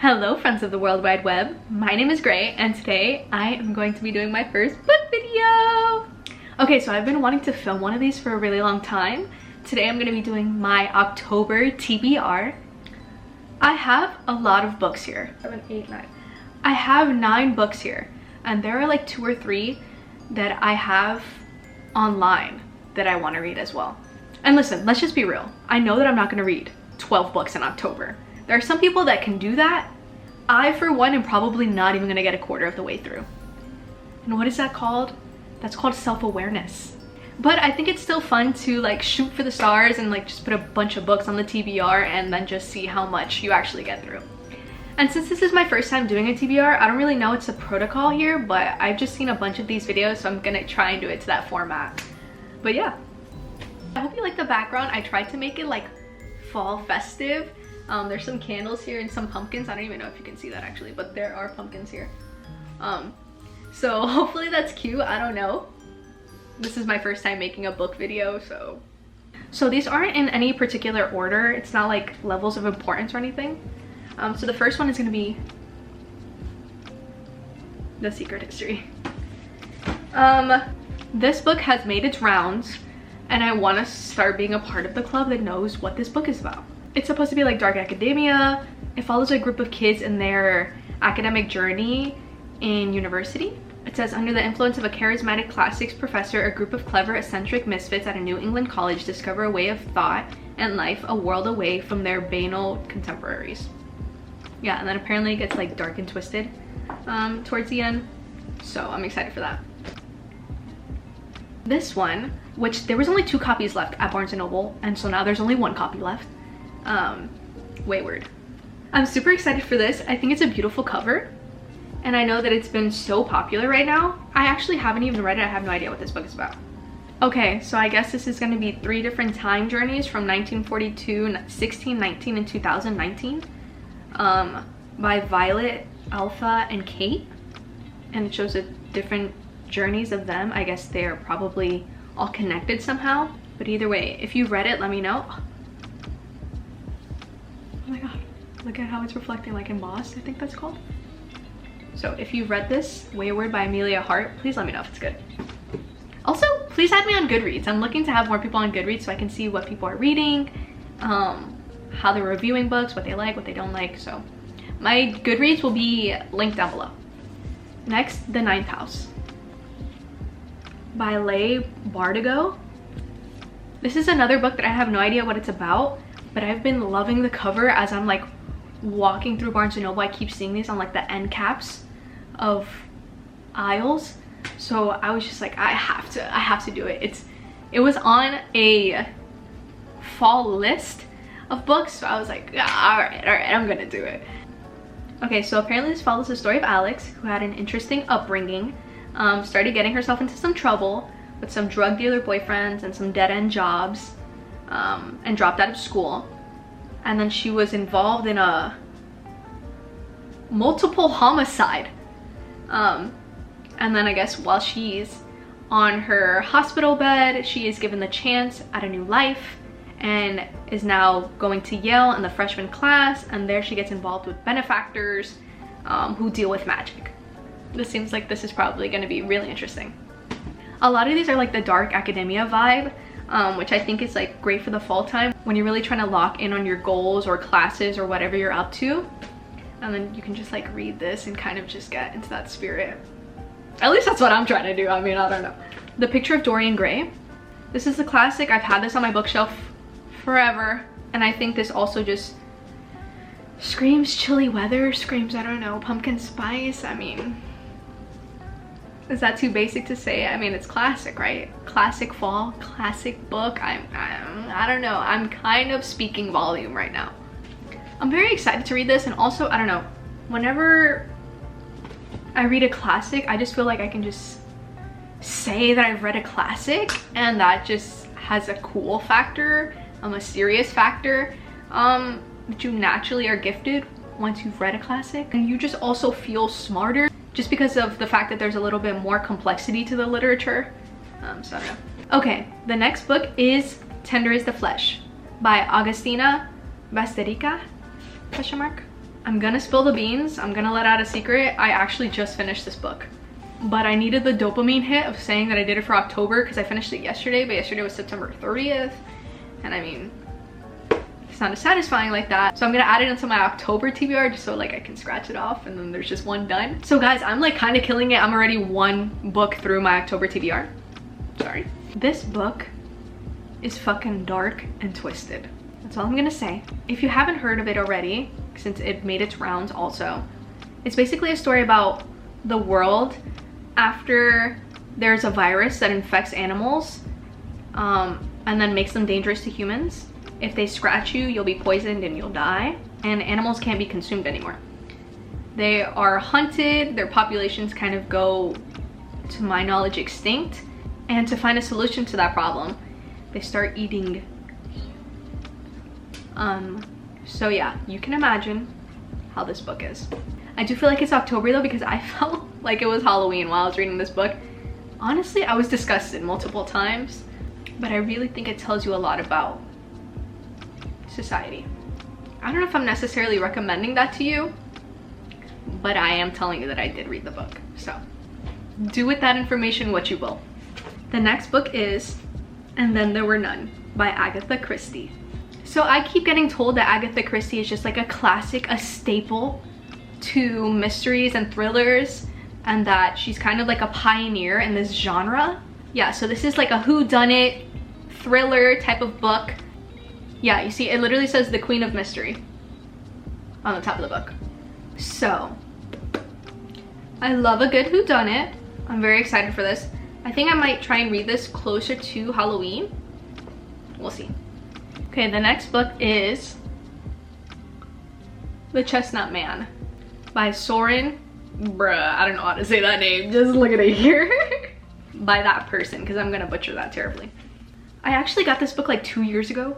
Hello friends of the World Wide Web, my name is Gray and today I am going to be doing my first book video. Okay, so I've been wanting to film one of these for a really long time. Today I'm going to be doing my October TBR. I have a lot of books here. 7, 8, 9. I have 9 books here and there are like 2 or 3 that I have online that I want to read as well. And listen, let's just be real. I know that I'm not going to read 12 books in October. There are some people that can do that. I, for one, am probably not even gonna get a quarter of the way through. And what is that called? That's called self-awareness. But I think it's still fun to like shoot for the stars and like just put a bunch of books on the TBR and then just see how much you actually get through. And since this is my first time doing a TBR, I don't really know what's the protocol here, but I've just seen a bunch of these videos, so I'm gonna try and do it to that format. But yeah. I hope you like the background. I tried to make it like fall festive. There's some candles here and some pumpkins. I don't even know if you can see that actually, but there are pumpkins here. So hopefully that's cute. I don't know. This is my first time making a book video, so these aren't in any particular order. It's not like levels of importance or anything. So the first one is going to be The Secret History. This book has made its rounds and I want to start being a part of the club that knows what this book is about. It's supposed to be like dark academia. It follows a group of kids in their academic journey in university. It says, under the influence of a charismatic classics professor, a group of clever, eccentric misfits at a New England college discover a way of thought and life a world away from their banal contemporaries. Yeah, and then apparently it gets like dark and twisted towards the end. So I'm excited for that. This one, which there was only 2 copies left at Barnes & Noble, and so now there's only 1 copy left. Wayward. I'm super excited for this. I think it's a beautiful cover and I know that it's been so popular right now. I actually haven't even read it. I have no idea what this book is about. Okay, so I guess this is going to be 3 different time journeys from 1942, 1619, and 2019 by Violet, Alpha, and Kate, and it shows the different journeys of them. I guess they're probably all connected somehow, but either way, if you read it, let me know. Oh my god, look at how it's reflecting, like embossed, I think that's called. So if you've read this, Wayward by Amelia Hart, please let me know if it's good. Also, please add me on Goodreads. I'm looking to have more people on Goodreads so I can see what people are reading, how they're reviewing books, what they like, what they don't like. So my Goodreads will be linked down below. Next, The Ninth House by Leigh Bardugo. This is another book that I have no idea what it's about, but I've been loving the cover as I'm like walking through Barnes & Noble. I keep seeing these on like the end caps of aisles. So I was just like, I have to do it. It was on a fall list of books, so I was like, yeah, all right, I'm gonna do it. Okay, so apparently this follows the story of Alex, who had an interesting upbringing, started getting herself into some trouble with some drug dealer boyfriends and some dead-end jobs, and dropped out of school. And then she was involved in a multiple homicide. And then I guess while she's on her hospital bed, she is given the chance at a new life and is now going to Yale in the freshman class, and there she gets involved with benefactors who deal with magic. This seems like this is probably going to be really interesting. A lot of these are like the dark academia vibe, which I think is like great for the fall time when you're really trying to lock in on your goals or classes or whatever you're up to, and then you can just like read this and kind of just get into that spirit. At least that's what I'm trying to do. I mean, I don't know. The Picture of Dorian Gray. This is the classic. I've had this on my bookshelf forever, and I think this also just screams chilly weather, screams, I don't know, pumpkin spice. I mean, is that too basic to say? I mean, it's classic, right? Classic fall, classic book. I don't know. I'm kind of speaking volume right now. I'm very excited to read this, and also, I don't know, whenever I read a classic, I just feel like I can just say that I've read a classic, and that just has a cool factor, a serious factor, that you naturally are gifted once you've read a classic. And you just also feel smarter just because of the fact that there's a little bit more complexity to the literature. So I don't know. Okay, the next book is Tender is the Flesh by Agustina Basterica, question mark. I'm gonna spill the beans. I'm gonna let out a secret. I actually just finished this book, but I needed the dopamine hit of saying that I did it for October because I finished it yesterday, but yesterday was September 30th. And I mean, it's not as satisfying like that. So I'm gonna add it into my October TBR just so like I can scratch it off and then there's just one done. So guys, I'm like kind of killing it. I'm already one book through my October TBR. Sorry. This book is fucking dark and twisted. That's all I'm gonna say. If you haven't heard of it already, since it made its rounds also, it's basically a story about the world after there's a virus that infects animals and then makes them dangerous to humans. If they scratch you, you'll be poisoned and you'll die, and animals can't be consumed anymore. They are hunted, their populations kind of go, to my knowledge, extinct, and to find a solution to that problem, they start eating. So yeah, you can imagine how this book is. I do feel like it's October though, because I felt like it was Halloween while I was reading this book. Honestly, I was disgusted multiple times, but I really think it tells you a lot about society. I don't know if I'm necessarily recommending that to you, but I am telling you that I did read the book. So do with that information what you will. The next book is And Then There Were None by Agatha Christie. So I keep getting told that Agatha Christie is just like a classic, a staple to mysteries and thrillers, and that she's kind of like a pioneer in this genre. Yeah, so this is like a whodunit thriller type of book. Yeah, you see, it literally says the Queen of Mystery on the top of the book. So, I love a good whodunit. I'm very excited for this. I think I might try and read this closer to Halloween. We'll see. Okay, the next book is The Chestnut Man by Soren, I don't know how to say that name, just look at it here. By that person, because I'm gonna butcher that terribly. I actually got this book like 2 years ago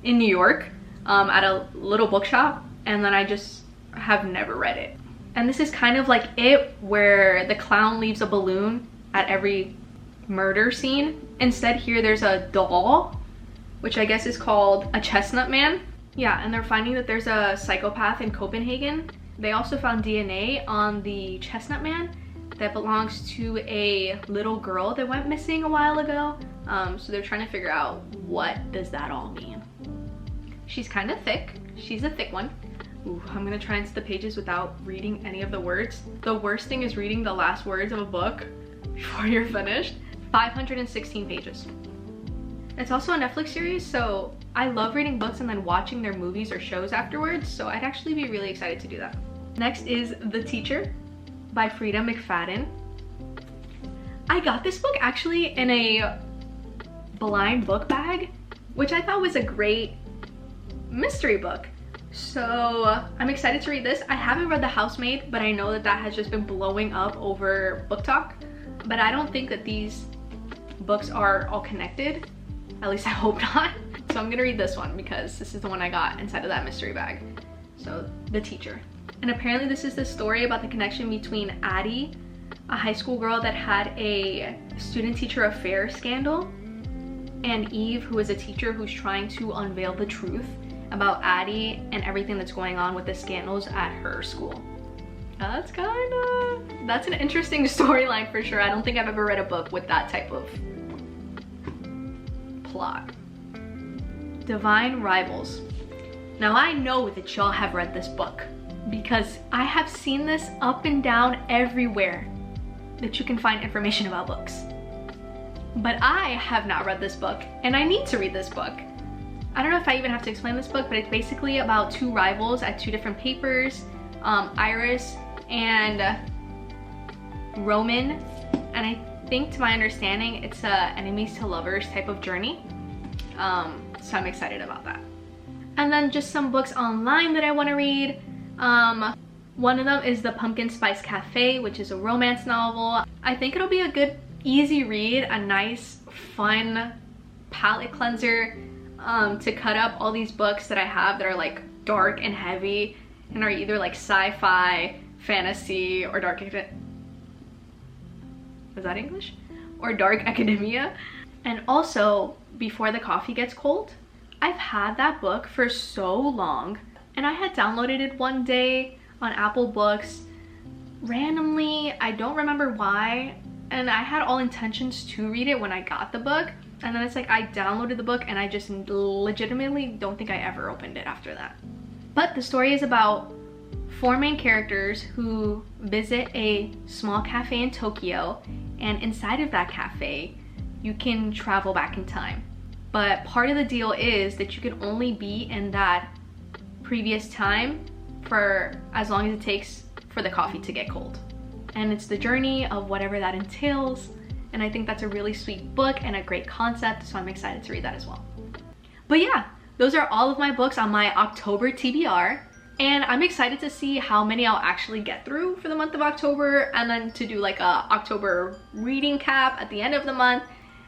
in New York at a little bookshop, and then I just have never read it. And this is kind of like it, where the clown leaves a balloon at every murder scene. Instead here there's a doll, which I guess is called a chestnut man. Yeah, and they're finding that there's a psychopath in Copenhagen. They also found DNA on the chestnut man that belongs to a little girl that went missing a while ago. So they're trying to figure out, what does that all mean? She's kind of thick. She's a thick one. Ooh, I'm gonna try and see the pages without reading any of the words. The worst thing is reading the last words of a book before you're finished. 516 pages. It's also a Netflix series, so I love reading books and then watching their movies or shows afterwards, so I'd actually be really excited to do that. Next is The Teacher by Frida McFadden. I got this book actually in a blind book bag, which I thought was a great mystery book. So I'm excited to read this. I haven't read The Housemaid, but I know that that has just been blowing up over Book Talk. But I don't think that these books are all connected. At least I hope not. So I'm gonna read this one because this is the one I got inside of that mystery bag. So, The Teacher. And apparently this is the story about the connection between Addie, a high school girl that had a student-teacher affair scandal, and Eve, who is a teacher who's trying to unveil the truth about Addie and everything that's going on with the scandals at her school. That's an interesting storyline for sure. I don't think I've ever read a book with that type of plot. Divine Rivals. Now I know that y'all have read this book because I have seen this up and down everywhere that you can find information about books. But I have not read this book, and I need to read this book. I don't know if I even have to explain this book, but it's basically about two rivals at two different papers, Iris and Roman, and I think, to my understanding, it's a enemies to lovers type of journey. So I'm excited about that. And then just some books online that I want to read. One of them is The Pumpkin Spice Cafe, which is a romance novel. I think it'll be a good, easy read, a nice, fun palette cleanser to cut up all these books that I have that are like dark and heavy and are either like sci-fi, fantasy, or dark, was that English? Or dark academia. And also, Before the Coffee Gets Cold. I've had that book for so long, and I had downloaded it one day on Apple Books randomly. I don't remember why, and I had all intentions to read it when I got the book, and then it's like I downloaded the book and I just legitimately don't think I ever opened it after that. But the story is about 4 main characters who visit a small cafe in Tokyo, and inside of that cafe you can travel back in time. But part of the deal is that you can only be in that previous time for as long as it takes for the coffee to get cold. And it's the journey of whatever that entails. And I think that's a really sweet book and a great concept, so I'm excited to read that as well. But yeah, those are all of my books on my October TBR. And I'm excited to see how many I'll actually get through for the month of October, and then to do like a October reading cap at the end of the month.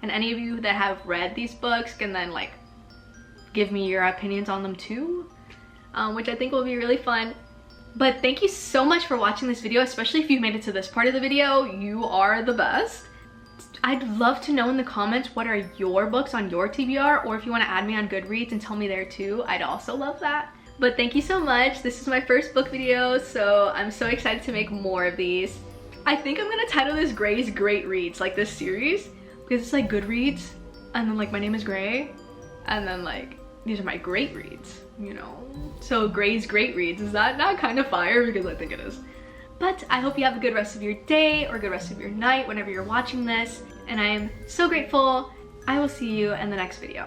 And any of you that have read these books can then like give me your opinions on them too, which I think will be really fun. But thank you so much for watching this video, especially if you made it to this part of the video. You are the best. I'd love to know in the comments what are your books on your TBR, or if you want to add me on Goodreads and tell me there too, I'd also love that. But thank you so much. This is my first book video, so I'm so excited to make more of these. I think I'm gonna title this Gray's Great Reads, like this series, because it's like Goodreads, and then like my name is Gray, and then like these are my great reads, you know? So Gray's Great Reads, is that not kind of fire? Because I think it is. But I hope you have a good rest of your day or good rest of your night whenever you're watching this, and I am so grateful. I will see you in the next video.